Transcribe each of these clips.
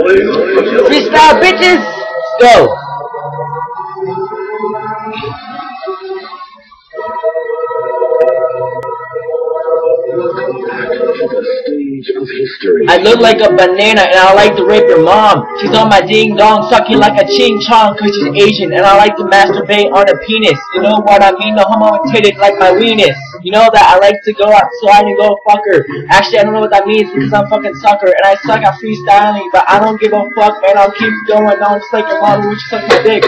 Freestyle, bitches! Go! I look like a banana and I like to rape your mom. She's on my ding dong sucking like a ching chong cause she's Asian and I like to masturbate on her penis. You know what I mean? No homo titted like my weenus. You know that I like to go outside and go fuck her. Actually, I don't know what that means because I'm fucking sucker and I suck at freestyling, but I don't give a fuck, man. I'll keep going on just like your mom when she sucks my dick.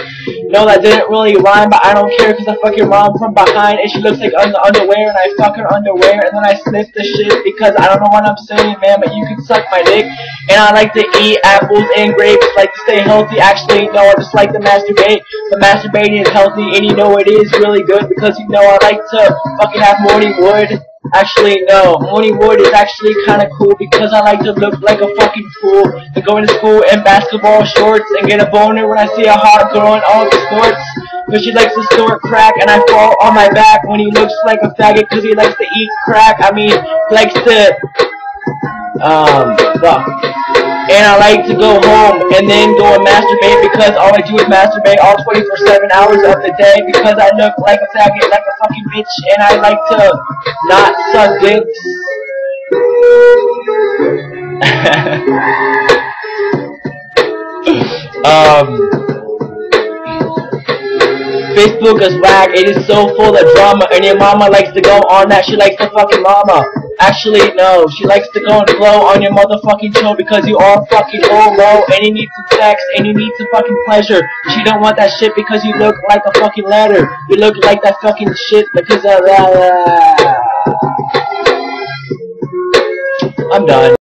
No, that didn't really rhyme, but I don't care because I fuck your mom from behind and she looks like underwear and I fuck her underwear and then I sniff the shit because I don't know what I'm saying, man, but you can suck my dick. And I like to eat apples and grapes, like to stay healthy. Actually, no, I just like to masturbate. But masturbating is healthy and you know it is really good because you know I like to fucking have morning wood. Actually, no, morning wood is actually kind of cool because I like to look like a fucking fool and go into school in basketball shorts and get a boner when I see a hot girl in all the sports. Because she likes to snort crack and I fall on my back when he looks like a faggot because he likes to eat crack. I mean, he likes to, fuck. And I like to go home and then go and masturbate because all I do is masturbate all 24/7 hours of the day because I look like a faggot, like a fucking bitch, and I like to not suck dicks. Facebook is whack, it is so full of drama, and your mama likes to go on that, she likes to fucking mama. Actually, no, she likes to go and blow on your motherfucking show because you are fucking low and you need some sex and you need some fucking pleasure. She don't want that shit because you look like a fucking letter. You look like that fucking shit because of I'm done.